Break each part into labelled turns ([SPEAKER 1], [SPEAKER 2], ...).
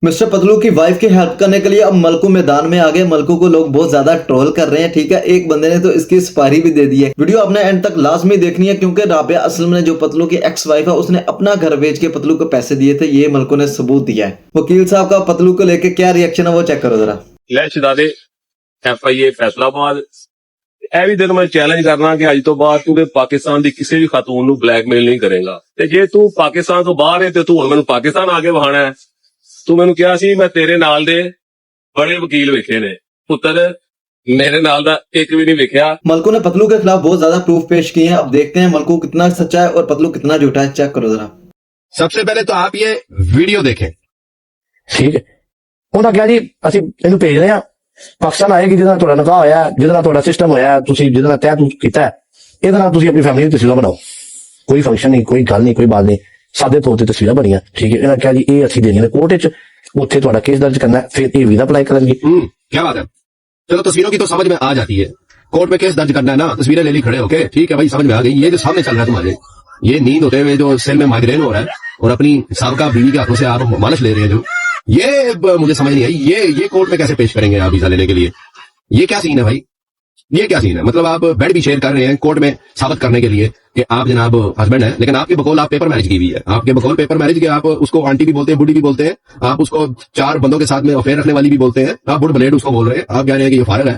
[SPEAKER 1] Mister Patlu की wife की help करने के लिए अब मलकू मैदान में आ गए। मलकू को लोग बहुत ज्यादा ट्रोल कर रहे हैं, ठीक है। एक बंदे ने तो इसकी सुपारी भी दे दी है। वीडियो आपने एंड तक लाजमी देखनी है, क्योंकि राबिया असलम ने जो पतलू की एक्स वाइफ है उसने अपना घर बेच के पतलू को पैसे दिए थे। ये मलकू ने सबूत दिया है। वकील साहब का पतलू को लेके क्या रिएक्शन है वो चेक करो जरा।
[SPEAKER 2] शहजादे FIA फैसलाबाद ਇਹ ਵੀ ਤੈਨੂੰ ਮੈਂ ਚੈਲੰਜ ਕਰਨਾ ਕਿ ਅੱਜ ਤੋਂ ਬਾਅਦ ਤੂੰ ਪਾਕਿਸਤਾਨ ਦੀ ਕਿਸੇ ਵੀ ਖਾਤੂਨ ਨੂੰ ਬਲੈਕਮੇਲ ਨਹੀਂ ਕਰੇਗਾ ਤੇ ਜੇ ਤੂੰ ਪਾਕਿਸਤਾਨ ਤੋਂ ਬਾਹਰ ਹੈ ਤੇ ਤੂੰ ਹੁਣ ਮੈਨੂੰ ਪਾਕਿਸਤਾਨ ਆ ਕੇ ਵਹਾਣਾ ਹੈ। ਤੂੰ ਮੈਨੂੰ ਕਿਹਾ ਸੀ ਮੈਂ ਤੇਰੇ ਨਾਲ ਦੇ बड़े वकील वेखे ने, पुत्र मेरे नाल दा एक भी नहीं वेख्या।
[SPEAKER 1] मलकू ने पतलू के खिलाफ बहुत ज्यादा प्रूफ पेश किए हैं। अब देखते हैं मलकू कितना सच्चा है और पतलू कितना झूठा है। चेक करो जरा।
[SPEAKER 3] सबसे पहले तो आप ये वीडियो देखें,
[SPEAKER 4] ठीक है। ਉਹਦਾ ਕਿਹਾ ਜੀ ਅਸੀਂ ਇਹਨੂੰ ਭੇਜ ਰਹੇ ਹਾਂ ਪਾਕਿਸਤਾਨ ਆਏਗੀ, ਜਿਹਦੇ ਨਾਲ ਤੁਹਾਡਾ ਨਿਕਾਹ ਹੋਇਆ, ਜਿਹਦੇ ਨਾਲ ਤੁਹਾਡਾ ਸਿਸਟਮ ਹੋਇਆ, ਤੁਸੀਂ ਜਿਹਦੇ ਨਾਲ ਤੈਅ ਕੀਤਾ ਹੈ, ਇਹਦੇ ਨਾਲ ਤੁਸੀਂ ਆਪਣੀ ਫੈਮਿਲੀ ਦੀ ਤਸਵੀਰਾਂ ਬਣਾਓ। ਕੋਈ ਫੰਕਸ਼ਨ ਨਹੀਂ, ਕੋਈ ਗੱਲ ਨਹੀਂ, ਕੋਈ ਬਾਤ ਨਹੀਂ, ਸਾਦੇ ਤੌਰ ਤੇ ਤਸਵੀਰਾਂ ਬਣੀਆਂ, ਠੀਕ ਹੈ। ਇਹਨਾਂ ਕਿਹਾ ਜੀ ਇਹ ਅਸੀਂ ਦੇਣੀਆਂ ਨੇ ਕੋਰਟ ਵਿੱਚ, ਉੱਥੇ ਤੁਹਾਡਾ ਕੇਸ ਦਰਜ ਕਰਨਾ, ਫਿਰ ਇਹ ਵੀਜ਼ਾ ਅਪਲਾਈ ਕਰਨਗੇ।
[SPEAKER 3] क्या बात है। चलो तस्वीरों की तो समझ में आ जाती है, कोर्ट में केस दर्ज करना है ना, तस्वीरें ले ली खड़े होके, ठीक है भाई, समझ में आ गई। ये जो सामने चल रहा है तुम्हारे, ये नींद होते हुए जो सेल में माइग्रेन हो रहा है और अपनी साबका बीवी के हाथों से आप मालिश ले रहे हैं, जो ये मुझे समझ नहीं आई। ये कोर्ट में कैसे पेश करेंगे आप वीजा लेने के लिए? ये क्या सीन है भाई? ये क्या सीन है? मतलब आप बेड भी शेयर कर रहे हैं कोर्ट में साबित करने के लिए कि आप जनाब हस्बैंड है, लेकिन आपके बकौल आप पेपर मैरिज की हुई है। आपके बकौल पेपर मैरिज के आप उसको आंटी भी बोलते हैं, बुढ़ी भी बोलते हैं, आप उसको 4 बंदों के साथ में अफेयर रखने वाली भी बोलते हैं, आप बुढ़ ब्लेड उसको बोल रहे हैं, आप कह रहे हैं कि ये फारग है,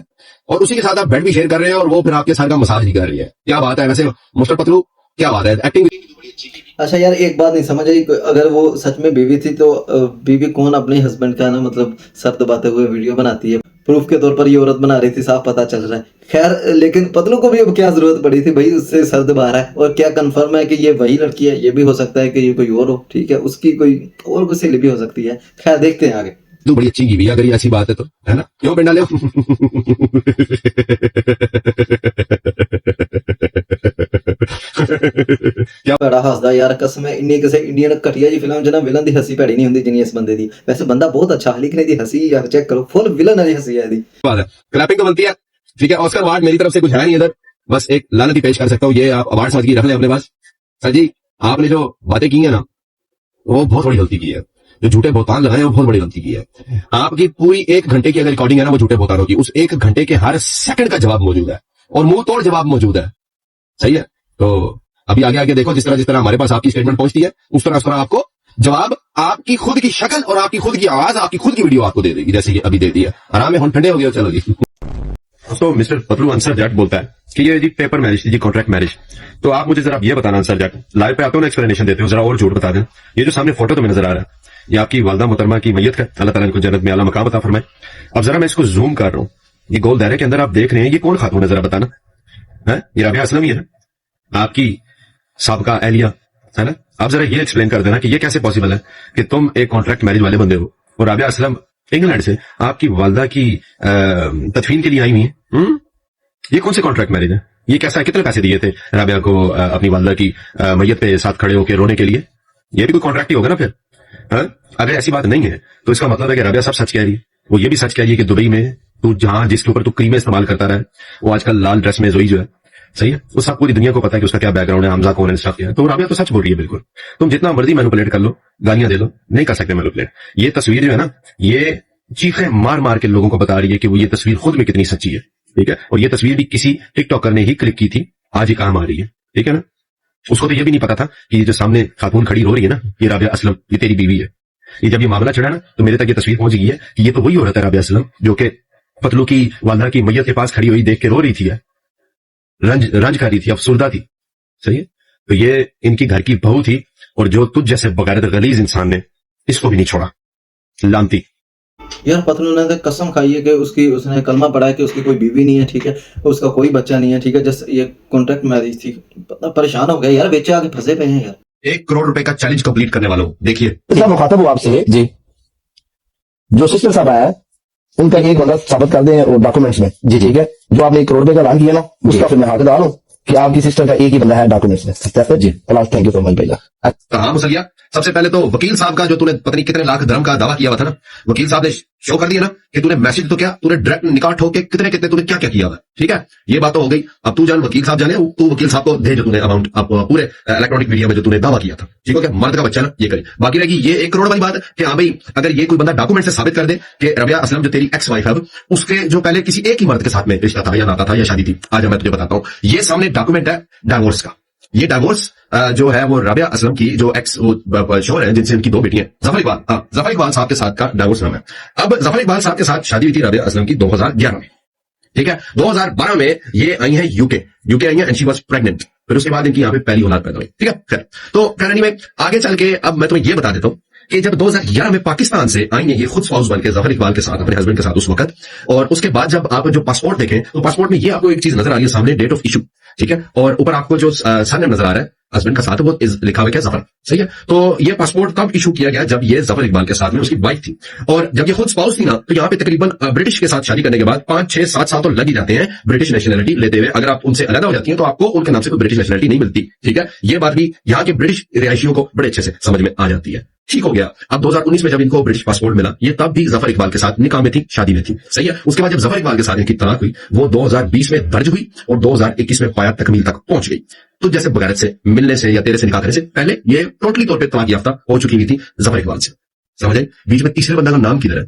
[SPEAKER 3] और उसी के साथ आप बेड भी शेयर कर रहे हैं और वो फिर आपके सर का मसाज भी कर रही है। क्या बात है वैसे मिस्टर पतलू, क्या बात है? एक्टिंग।
[SPEAKER 1] अच्छा यार, एक बात नहीं समझ आई, अगर वो सच में बीवी थी तो बीवी कौन अपने हस्बैंड का ना मतलब सर दबाते हुए वीडियो बनाती है? प्रूफ के तौर पर ये औरत बना रही थी, साफ पता चल रहा है। खैर, लेकिन पतलू को भी अब क्या जरूरत पड़ी थी भाई उससे सर दबा रहा है? और क्या कंफर्म है कि ये वही लड़की है? ये भी हो सकता है कि ये कोई और हो, ठीक है, उसकी कोई और कोई सहेली भी हो सकती है। खैर देखते हैं आगे।
[SPEAKER 3] तो बड़ी अच्छी की भी अगर ये ऐसी बात है तो, है ना? क्यों पिंडा ले?
[SPEAKER 1] क्या बड़ा हसदा यार, कसम है। इन्नी किसी इंडियन घटिया जी फिल्म जना विलन दी हंसी भैड़ी नहीं होंदी जिन्नी इस बंदे दी। वैसे बंदा बहुत अच्छा है, लेकिन इसदी हंसी यार चेक करो, फुल विलन वाली हंसी है इसदी।
[SPEAKER 3] बात है, क्लैपिंग तो बनती है, ठीक है। ऑस्कर अवार्ड मेरी तरफ से कुछ है नहीं इधर, बस एक लानत ही पेश कर सकता हूँ। ये आप अवार्ड समझ के रख लें अपने पास। सर जी, आपने जो बातें की है ना, वो बहुत बड़ी गलती की है। जो झूठे बोतान लगाए वो बहुत बड़ी गलती की है। आपकी पूरी 1 घंटे की अगर रिकॉर्डिंग है ना, वो झूठे बोतानों की, उस 1 घंटे के हर सेकंड का जवाब मौजूद है और मुंह तोड़ जवाब मौजूद है। सही है, तो अभी आगे आगे देखो, जिस तरह हमारे पास आपकी स्टेटमेंट पहुंचती है, उस तरह आपको जवाब आपकी खुद की शक्ल और आपकी खुद की आवाज, आपकी खुद की वीडियो आपको दे देगी, जैसे कि अभी दे दी है। आराम में हम ठंडे हो गए, चलो जी। तो मिस्टर पतलू आंसर जट बोलता है कि ये जी पेपर मैरिज थी जी, कॉन्ट्रैक्ट मैरिज। तो आप मुझे जरा ये बताना आंसर जट, लाइव पे आते हो ना, एक्सप्लेनेशन देते हो, जरा और झूठ बता दें। ये जो सामने फोटो तुम्हें नजर आ रहा है, ये आपकी वालदा मोहतरमा की मैयत का, अल्लाह ताला इनको जन्नत में आला मकाम अता फरमाए। अब जरा मैं इसको जूम कर रहा हूँ, ये गोल दायरे के अंदर आप देख रहे हैं, ये कौन खातून है जरा बताना है? ये राबिया असलम ही है, आपकी साबका एहलिया, है ना? आप जरा ये एक्सप्लेन कर देना कि ये कैसे पॉसिबल है कि तुम एक कॉन्ट्रैक्ट मैरिज वाले बंदे हो और राबिया असलम इंग्लैंड से आपकी वालदा की तदफीन के लिए आई हुई है। ये कौन से कॉन्ट्रैक्ट मैरिज है? ये कैसा है? कितने पैसे दिए थे राबिया को अपनी वालदा की मैयत पे साथ खड़े होकर रोने के लिए? ये भी कोई कॉन्ट्रैक्ट ही होगा ना फिर, है? अगर ऐसी बात नहीं है तो इसका मतलब है कि राबिया सब सच कह रही है। वो ये भी सच कह रही है कि दुबई में तू जहां जिसके ऊपर तू क्रीमें इस्तेमाल करता रहा है, वो आजकल लाल ड्रेस में जोई जो है, सही है, वो सब पूरी दुनिया को पता है कि उसका क्या बैकग्राउंड है, हमजा कौन है, स्टफ क्या है। तो राबिया तो सच बोल रही है बिल्कुल। तुम जितना मर्जी मैनिपुलेट कर लो, गालियां दे लो, नहीं कर सकते मैनिपुलेट। ये तस्वीर जो है ना, ये चीखें मार मार के लोगों को बता रही है कि वो ये तस्वीर खुद में कितनी सच्ची है, ठीक है। और ये तस्वीर भी किसी टिकटॉकर ने ही क्लिक की थी, आज ही काम आ रही है, ठीक है ना। उसको तो ये भी नहीं पता था कि ये जो सामने खातून खड़ी रो रही है ना, ये राबिया असलम, ये तेरी बीवी है। ये जब ये मामला चढ़ा ना, तो मेरे तक ये तस्वीर पहुंच गई है कि ये तो वही औरत है राबिया असलम जो कि पतलू की वालदा की मैयत के पास खड़ी हुई देख के रो रही थी, रंज कर रही थी, अफसुर्दा थी, सही है। तो ये इनकी घर की बहू थी, और जो तुझ जैसे बगैरत गलीज इंसान ने इसको भी नहीं छोड़ा, लानती।
[SPEAKER 1] यार पतलू ने तो कसम खाई है कि उसने कलमा पढ़ा है कि उसकी कोई बीवी नहीं है, ठीक है, उसका कोई बच्चा नहीं है, ठीक है, जस्ट ये कॉन्ट्रैक्ट मैरिज थी। परेशान हो गया यार, बेचे आगे फंसे पे हैं यार।
[SPEAKER 3] 1 करोड़ रुपए का चैलेंज कंप्लीट करने वालों, देखिए
[SPEAKER 4] मुखातब हूँ आपसे जी, जो सिस्टर साहब आया उनका एक बंदा साबित कर दें डॉक्यूमेंट्स में जी, ठीक है। जो आपने 1 करोड़ रुपए का ऐलान किया ना, उसका फिर मैं हकदार हूँ कि आपकी सिस्टर का एक ही बंदा है डॉक्यूमेंट्स में जी। थैंक यू सो मच भैया।
[SPEAKER 3] कहा मुसलिया, सबसे पहले तो वकील साहब का जो तूने पता नहीं कितने लाख धर्म का दावा किया हुआ था ना, वकील साहब ने शो कर दिया ना कि तूने मैसेज तो क्या, तूने डायरेक्ट निकाह ठोक के कितने कितने तूने क्या क्या किया हुआ है। ठीक है, ये बात तो हो गई। अब तू जान वकील साहब जाने, तू वकील साहब को दे जो तूने अमाउंट पूरे इलेक्ट्रॉनिक मीडिया में जो तूने दावा किया था। ठीक है, मर्द का बच्चा ना ये करे। बाकी रहेगी ये 1 करोड़ वाली बात कि हाँ भाई अगर ये कोई बंदा डॉक्यूमेंट से साबित कर दे कि रबिया असलम जो तेरी एक्स वाइफ है उसके जो पहले किसी एक ही मर्द के साथ में रिश्ता था या नाता था या शादी थी, आज मैं तुझे बताता हूँ, ये सामने डॉक्यूमेंट है डाइवोर्स का। ये डाइवोर्स जो है वो रबिया असलम की जो एक्स शोर है जिनसे इनकी 2 बेटियां, जफर इकबाल साहब के साथ का डाइवोर्स नाम है। अब जफर इकबाल साहब के साथ शादी हुई थी रबिया असलम की 2011 में। ठीक है, 2012 में ये आई है यूके आई है एंड शी वाज प्रेग्नेंट। फिर उसके बाद इनकी यहाँ पे पहली औलाद पैदा हुई। ठीक है, खैर तो कहने में आगे चल के अब मैं तुम्हें ये बता देता हूँ कि जब 2011 में पाकिस्तान से आई है ये खुद स्पाउस बन के जफर इकबाल के साथ अपने हस्बैंड के साथ उस वक्त, और उसके बाद जब आप जो पासपोर्ट देखें तो पासपोर्ट में ये आपको एक चीज नजर आ रही है सामने, डेट ऑफ इशू। ठीक है, और ऊपर आपको जो सरनेम नजर आ रहा है हस्बैंड का साथ वो लिखा हुआ है जफर। सही है, तो ये पासपोर्ट तब इशू किया गया जब ये जफर इकबाल के साथ में उसकी वाइफ थी, और जब ये खुद स्पाउस थी ना तो यहाँ पे तकरीबन ब्रिटिश के साथ शादी करने के बाद 5, 6, 7 साल तो लग ही जाते हैं ब्रिटिश नेशनलिटी लेते हुए। अगर आप उनसे अलग हो जाती हैं तो आपको उनके नाम से कोई ब्रिटिश नेशनलिटी नहीं मिलती। ठीक है, ये बात भी यहाँ के ब्रिटिश रिहायशियों को बड़े अच्छे से समझ में आ जाती है। ठीक हो गया। अब 2019 में जब इनको ब्रिटिश पासपोर्ट मिला, ये तब भी जफर इकबाल के साथ निकाह में थी, शादी में थी। सही है, उसके बाद जब जफर इकबाल के साथ इनकी तलाक हुई वो 2020 में दर्ज हुई और 2021 में पाया तकमील तक पहुंच गई। तो जैसे बगैरत से मिलने से या तेरे से निकाह करने से पहले ये टोटली तौर पर तलाक याफ्ता हो चुकी हुई थी जफर इकबाल से। समझे, बीच में तीसरे बंदा का नाम किधर है?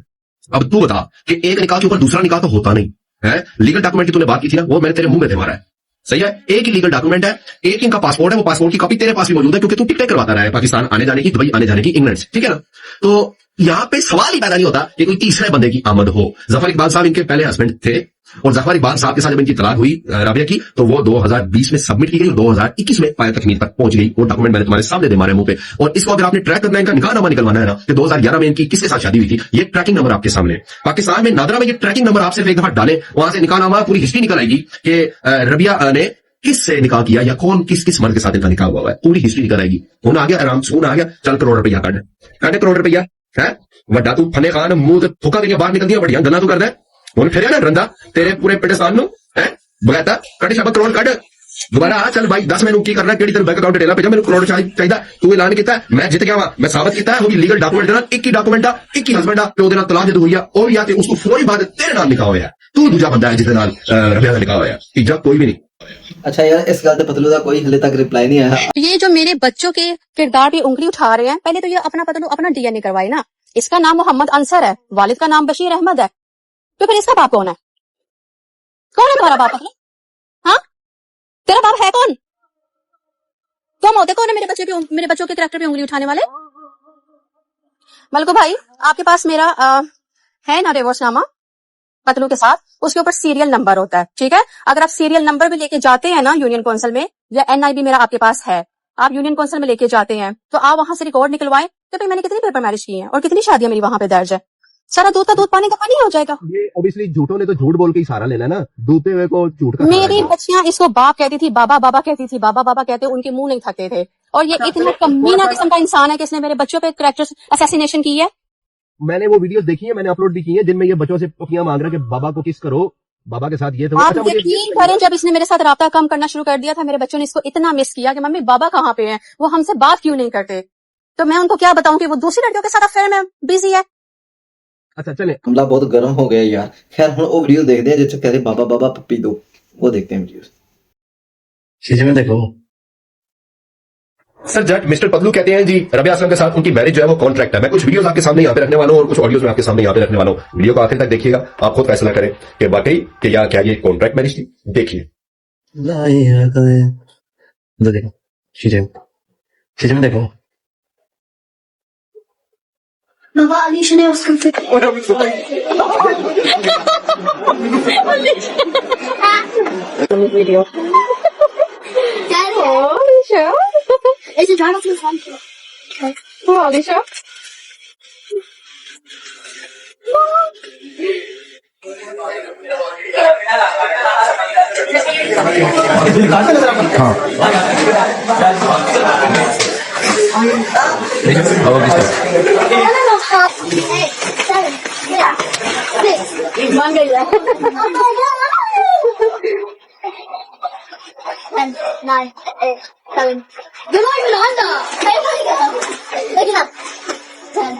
[SPEAKER 3] अब तू बता कि एक निकाह के ऊपर दूसरा निकाह तो होता नहीं है। लीगल डॉक्यूमेंट की तूने बात की थी ना, वो मैंने तेरे मुंह में दे मारा है। सही है, एक ही लीगल डॉक्यूमेंट है, एक इनका पासपोर्ट है, वो पासपोर्ट की कॉपी तेरे पास भी मौजूद है क्योंकि तू टिकटें करवाता रहा है पाकिस्तान आने जाने की, दुबई आने जाने की, इंग्लैंड से। ठीक है ना, तो यहाँ पे सवाल ही पैदा नहीं होता कि कोई तीसरे बंदे की आमद हो। जफर इकबाल साहब इनके पहले हस्बैंड थे और जफर इकबाल साहब के साथ जब इनकी तलाक हुई राबिया की तो वो 2020 में सबमिट की गई और 2021 में पाया तकमील तक पहुंच गई। वो डॉक्यूमेंट मैंने तुम्हारे सामने दे मारे मुंह पे, और इसको अगर आपने ट्रैक करना है, इनका निकाहनामा निकलवाना है ना कि 2011 में इनकी किसके साथ शादी हुई थी, ये ट्रैकिंग नंबर आपके सामने। पाकिस्तान में नादरा में ये ट्रैकिंग नंबर आपसे एक दफा डाले, वहां से निकाहनामा पूरी हिस्ट्री निकल आएगी कि रबिया ने किससे निकाह किया या कौन किस किस मर्द के साथ इनका निकाह हुआ है, पूरी हिस्ट्री निकल आएगी। फोन आ गया, आराम से फोन आ गया, चल करोड़ रुपया काटे करोड़ रुपया है वड्डा तू फने खान मुंह थुका देके बाहर निकल दिया, बढ़िया गल्ला तू करदा हुन फिर ना रंदा तेरे पूरे पिंडस्तान नु है बगैता कट शब करोड़ कट दोबारा आ चल भाई 10 मैनू की करना केड़ी तेरे बैंक अकाउंट डिटेल भेजा, मैनू करोड़ चाहिए, तू ऐलान किया मैं जित गया वा, मैं साबित किया वो भी लीगल डॉक्यूमेंट देना, एक ही डॉक्यूमेंट आ, एक ही हस्बैंड आ, प्यो दे नाल तलाक जद हुई आ और या ते उसको फौरी बाद तेरे नाल लिखा होया, तू दूजा बंदा है जिसदे नाल रबिया दा लिखा होया, तीजा कोई भी नहीं।
[SPEAKER 1] अच्छा यार, इस गल ते पतलू दा कोई हले तक रिप्लाई नहीं आया।
[SPEAKER 5] ये जो मेरे बच्चों के किरदार पे उंगली उठा रहे हैं, पहले तो ये अपना पतलू अपना डीएनए करवाए ना। इसका नाम मोहम्मद अंसर है, वालिद का नाम बशीर अहमद है, तो फिर इसका बाप कौन है? कौन है तुम्हारा बाप? हाँ, तेरा बाप है कौन? तुम होते कौन है मेरे बच्चों के कैरेक्टर पे उंगली उठाने वाले? मलको भाई, आपके पास मेरा है ना डिवोर्सनामा पतलू के साथ, उसके ऊपर सीरियल नंबर होता है। ठीक है, अगर आप सीरियल नंबर भी लेके जाते हैं ना यूनियन काउंसिल में, या एनआईबी मेरा आपके पास है, आप यूनियन काउंसिल में लेके जाते हैं तो आप वहां से रिकॉर्ड निकलवाएं कि भाई मैंने कितनी पेपर मैरिज की है और कितनी शादियां मेरी वहां पे दर्ज है। सारा दूध का दूध, पानी का पानी हो जाएगा।
[SPEAKER 3] ये ऑब्वियसली झूठों ने तो झूठ बोल के ही सहारा लेना ना, डूबते हुए को झूठ का
[SPEAKER 5] मेरी बच्चियां इसको बाप कहती थी, बाबा बाबा कहती थी, बाबा बाबा कहते उनके मुंह नहीं थकते थे। और ये इतना कमीना किस्म का इंसान है कि इसने मेरे बच्चों पे कैरेक्टर असैसिनेशन की है।
[SPEAKER 3] मैंने वो वीडियोस देखी है, मैंने अपलोड भी की है जिनमें ये बच्चों से पपियां मांग रहे हैं कि बाबा को किस करो, बाबा के साथ ये तो
[SPEAKER 5] आप यकीन करें, जब इसने मेरे साथ राब्ता कम करना शुरू कर दिया था, मेरे बच्चों ने इसको इतना मिस किया कि मम्मी बाबा कहाँ पे हैं, वो हमसे बात क्यों नहीं करते। तो मैं उनको क्या बताऊं कि वो दूसरी लड़कियों के साथ अफेयर में बिजी है।
[SPEAKER 3] अच्छा चले,
[SPEAKER 1] हमला बहुत गर्म हो गया यार। खैर हम वो वीडियो देखते हैं जिससे कहते बाबा बाबा पप्पी दो, वो देखते हैं वीडियो।
[SPEAKER 4] चीज में देखो
[SPEAKER 3] सर जज मिस्टर पतलू कहते हैं जी रबिया असलम के साथ उनकी मैरिज जो है वो कॉन्ट्रैक्ट है। मैं कुछ वीडियोस आपके सामने यहाँ पे रखने वाला हूँ और कुछ ऑडियोज में आपके सामने यहाँ पे रखने वाला हूँ। वीडियो को आखिर तक देखिएगा, आप खुद फैसला करें कि वाकई कि या क्या ये कॉन्ट्रैक्ट मैरिज थी। देखिए
[SPEAKER 4] देखो चीज में देखो
[SPEAKER 6] बाबा अलीश ने उसको
[SPEAKER 5] video
[SPEAKER 6] Is it drama from fun?
[SPEAKER 5] वो अलीशा
[SPEAKER 6] बन गई है 10, 9, 8, 7. You're not even on the. Look it up. 10.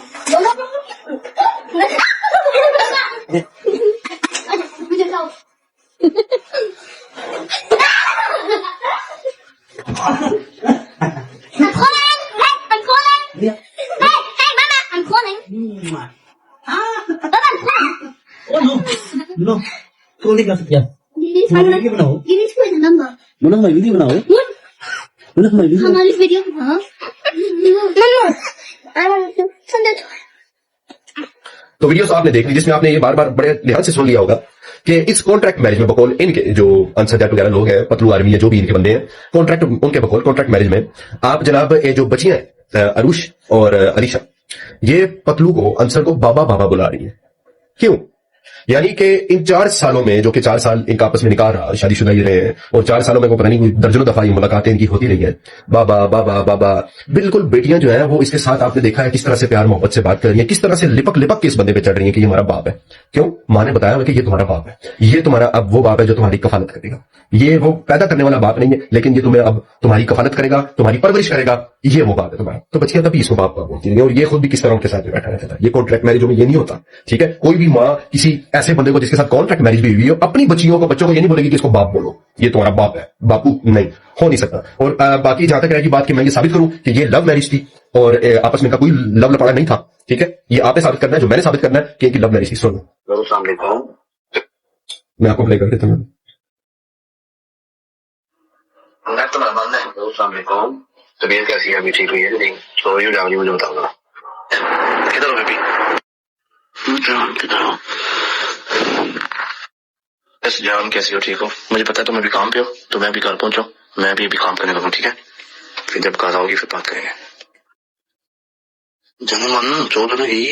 [SPEAKER 7] Oh no, no, call नहीं कर सकते आप। वीडियो बनाओ,
[SPEAKER 6] Give me my number.
[SPEAKER 7] बोलो हमारी वीडियो बनाओ, बोलो हमारी वीडियो।
[SPEAKER 6] हमारी वीडियो हाँ। मम्मा, I want to send it.
[SPEAKER 3] तो वीडियोस आपने देख ली जिसमें आपने ये बार बार बड़े ध्यान से सुन लिया होगा कि इस कॉन्ट्रैक्ट मैरिज में बकौल इनके जो आंसर जट वगैरह लोग हैं, पतलू आर्मी है, जो भी इनके बंदे हैं, कॉन्ट्रैक्ट उनके बकौल कॉन्ट्रैक्ट मैरिज में आप जनाब ये जो बच्चियां हैं अरुष और अलीशा, ये पतलू को आंसर को बाबा बाबा बुला रही है। क्यों? यानी कि इन 4 सालों में, जो कि 4 साल इनका आपस में निकाह रहा, शादीशुदा ये रहे हैं, और 4 सालों में को पता नहीं कोई दर्जनों दफा ये मुलाकातें इनकी होती रही है, बाबा बाबा बाबा। बिल्कुल बेटियां जो है वो इसके साथ आपने देखा है किस तरह से प्यार मोहब्बत से बात कर रही है, किस तरह से लिपक लिपक के इस बंदे पे चढ़ रही है कि ये हमारा बाप है। क्यों? मां ने बताया कि ये तुम्हारा बाप है, ये तुम्हारा अब वो बाप है जो तुम्हारी कफालत करेगा। ये वो पैदा करने वाला बाप नहीं है, लेकिन ये तुम्हें अब तुम्हारी कफालत करेगा, तुम्हारी परवरिश करेगा, ये वो बाप है तुम्हारा। तो बच्चियां तभी इसको बाप बाप बोलती है, और ये खुद भी किस तरह उनके साथ बैठा रहता था। ये कॉन्ट्रैक्ट मैरिजों में ये नहीं होता, ठीक है। कोई भी माँ किसी ऐसे बंदे को जिसके साथ कॉन्ट्रैक्ट मैरिज भी हुई हो, अपनी बच्चों को ये नहीं बोलेगी कि इसको बाप बोलो, ये तुम्हारा बाप है, बापू नहीं हो नहीं सकता। और बाकी जहां तक रहेगी बात कि मैं ये साबित करूं कि ये लव मैरिज थी और आपस में का कोई लव लपाड़ा नहीं था, ठीक है। ये आपने साबित करना है, जो मैंने साबित करना है कि इनकी लव मैरिज थी। सुनो, मैं आपको प्ले कर देता हूं।
[SPEAKER 8] तबीयत कैसी है? अभी ठीक हुई है कि नहीं? सो रही हो, जाओ, मुझे बताऊंगा। किधर हो बेबी? किधर हो? बस जान, कैसी हो? ठीक हो? मुझे पता है तुम अभी काम पे हो, तो मैं अभी घर पहुंचो, मैं भी अभी काम करने लगूं, ठीक है। फिर जब घर आओगी फिर बात करेंगे। जाना मन चो तो नहीं।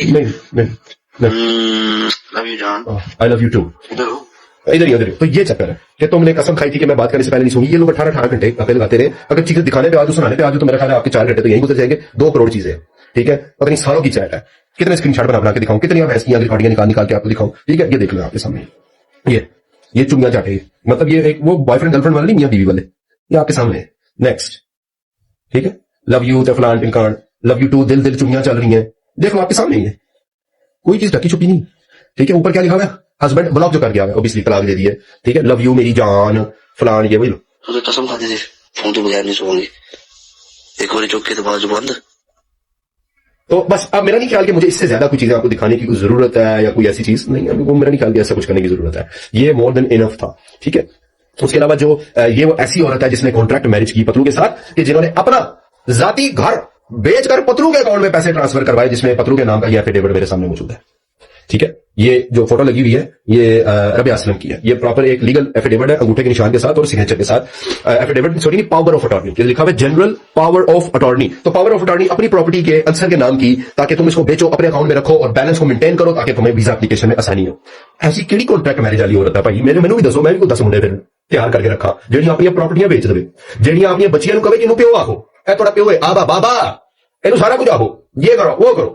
[SPEAKER 8] लव यू जान।
[SPEAKER 3] I love you too.
[SPEAKER 8] किधर हो?
[SPEAKER 3] इधर ही तो ये चक्कर है कि तुमने कसम खाई थी कि मैं बात करने से पहले नहीं सुनी। ये लोग 18 घंटे कपे लगाते रहे। अगर चीजें दिखाने पे आ जाओ, सुनाने पे आ जाओ, तो मेरा ख्याल है आपके 4 घंटे तो यही गुजर जाएंगे। 2 करोड़ चीजें, ठीक है। पता नहीं सालों की चैट है, कितने स्क्रीनशॉट बना के दिखाऊं, कितनी भैंस की रिकॉर्डिंग निकाल के आपको दिखाऊं, ठीक है। ये देख लो आपके सामने, ये चुंगियां चाटे, मतलब ये एक वो बॉयफ्रेंड गर्लफ्रेंड वाले नहीं, मियां बीवी वाले, ये आपके सामने। नेक्स्ट, ठीक है। लव यू फलान टिमकान, लव यू टू, दिल दिल चुंगियां चल रही हैं, देख लो आपके सामने ही है। कोई चीज ढकी छुपी नहीं, ठीक है। ऊपर क्या लिखा हुआ है? हस्बैंड ब्लॉक जो कर गया है, ओबियसली तलाक दे दी है, ठीक है। लव यू मेरी जान फलान, ये वही लो।
[SPEAKER 8] तो कसम खाते थे फोन तो बगैर नहीं सोऊंगी, एक बार चौक के तो बाजू बंद।
[SPEAKER 3] तो बस अब मेरा नहीं ख्याल कि मुझे इससे ज्यादा कोई चीजें आपको दिखाने की कोई जरूरत है या कोई ऐसी चीज नहीं है। वो मेरा नहीं ख्याल कि ऐसा कुछ करने की जरूरत है, ये मोर देन इनफ था, ठीक है। उसके अलावा जो ये वो ऐसी औरत है जिसने कॉन्ट्रैक्ट मैरिज की पतलू के साथ, कि जिन्होंने अपना जाती घर बेचकर पतलू के अकाउंट में पैसे ट्रांसफर करवाए, जिसमें पतलू के नाम का ये एफिडेविट मेरे सामने मौजूद है, ठीक है। ये जो फोटो लगी हुई है ये रबिया असलम की है। ये प्रॉपर एक लीगल एफिडेविट है, अंगूठे के निशान के साथ और सिग्नेचर के साथ। एफिडेविट सॉरी नहीं, पावर ऑफ अटॉर्नी लिखा हुआ है, जनरल पावर ऑफ अटॉर्नी। तो पावर ऑफ अटॉर्नी अपनी प्रॉपर्टी के आंसर के नाम की, ताकि तुम इसको बेचो, अपने अकाउंट में रखो और बैलेंस को मेंटेन करो, ताकि तुम्हें वीजा एप्लीकेशन में आसानी हो। ऐसी केड़ी कॉन्ट्रैक्ट मैरिज वाली औरत है भाई? मैनू भी दसो, मैं भी 10 मुंडे फिर तैयार करके रखा ਜਿਹੜੀਆਂ ਆਪਣੀਆਂ प्रॉपर्टियां बेच देवे, ਜਿਹੜੀਆਂ ਆਪਣੀਆਂ ਬੱਚੀਆਂ ਨੂੰ ਕਹੇ ਕਿ ਇਹਨੂੰ ਪਿਓ ਆਖੋ, ਇਹ ਤੁਹਾਡਾ ਪਿਓ ਹੈ, ਆਬਾ ਬਾਬਾ, ਇਹਨੂੰ सारा कुछ आखो, ये करो वो करो।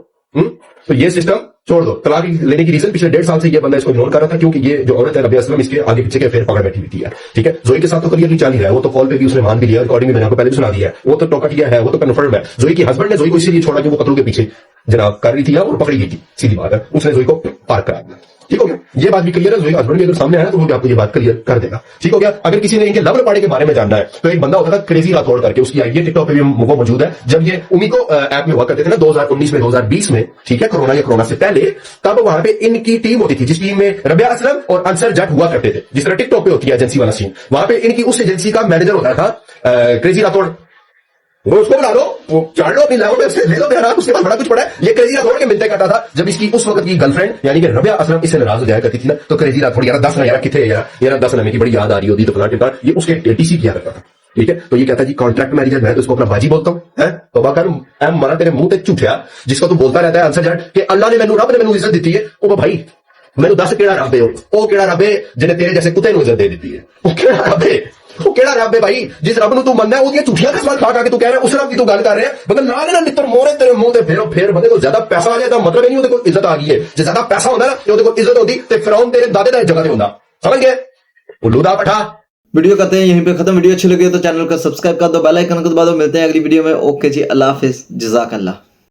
[SPEAKER 3] तो ये सिस्टम छोड़ दो। तलाक लेने की रीजन पिछले 1.5 साल से ये बंदा इसको इग्नोर कर रहा था, क्योंकि ये जो औरत है रबिया असलम, इसके आगे पीछे के फेर पकड़ बैठी हुई थी यार, ठीक है। जोई के साथ तो क्लियरली चाल ही रहा है, वो तो कॉल पे भी उसने मान भी लिया, रिकॉर्डिंग में मैंने आपको पहले भी सुना दिया है, वो तो टोका किया है, वो तो कन्फर्म है। जोई की हस्बैंड ने जोई को इसीलिए छोड़ा कि वो पतलू के पीछे जनाब कर रही थी और पकड़ी गई थी, सीधी बात है। उसने जोई को पार करा दिया, ठीक हो गया। ये बात भी क्लियर है। जोई का हस्बैंड भी अगर सामने आया तो वो भी आपको ये बात क्लियर कर देगा, ठीक हो गया। अगर किसी ने इनके लव लपाड़े के बारे में जानना है तो एक बंदा होता था क्रेजी राठौड़ करके, उसकी आईडी टिकटॉक पे भी वो मौजूद है। जब ये उमिको ऐप में हुआ करते थे ना 2019 में 2020 में, ठीक है, कोरोना से पहले, तब वहां पे इनकी टीम होती थी, जिस टीम में रबिया असलम और अंसर जट हुआ करते थे, जिस तरह टिकटॉक पे होती है एजेंसी वाला सीन। वहां पे इनकी उस एजेंसी का मैनेजर होता था क्रेजी राठौड़। वो उसको बुला लो, वो चाड़ लो अपनी लेवल पे, उससे ले लो प्यारा, उसके बाद बड़ा कुछ पड़ा है। ये क्रेजी राठौड़ के मिलते करता था जब इसकी उस वक्त की गर्लफ्रेंड यानी कि रबिया असलम इससे नाराज हो जाया करती थी ना, तो क्रेजी राठौड़ यार 10 ना यार किथे यार 10 ना की बड़ी याद आ रही होती, तो फलां टिमकान, ये उसके टीसी किया करता था, ठीक है। तो ये कहता है जी कॉन्ट्रैक्ट मैरिज है, मैं तो इसको अपना बाजी बोलता हूं, है तो बाकर एम मारा तेरे मुंह ते झूठिया, जिसको तू बोलता रहता है आंसर जट कि अल्लाह ने मैनू, रब ने मैनू इज्जत दी है। ओ भाई मैनू दस केड़ा रब है, ओ केड़ा रब है जिन्हें तेरे जैसे कुत्ते नू इज्जत दे दी है? ओ केड़ा रब है, वो केड़ा रब है भाई? जिस रब नू तू मनदा है ओदियां झूठियां कसमां खा के तू कह रहा है उस रब की तू गल कर रहा है। मतलब नाल ना नितर मोरे तेरे मुंह ते फिर बंदे को ज्यादा पैसा आ जाए तो मतलब नहीं ओदे कोल इज्जत आ गई है। जे ज्यादा पैसा होंदा ना ते ओदे कोल इज्जत होंदी ते फिरौन तेरे दादे दा जगह ते होंदा, समझ गए? उल्लू दा पठा।
[SPEAKER 1] वीडियो करते हैं यहीं पे खत्म। वीडियो अच्छी लगी तो चैनल को सब्सक्राइब कर दो, बेल आइकन को दबा दो। मिलते हैं अगली वीडियो में। ओके जी, अल्लाह हाफिज, जज़ाकल्लाह।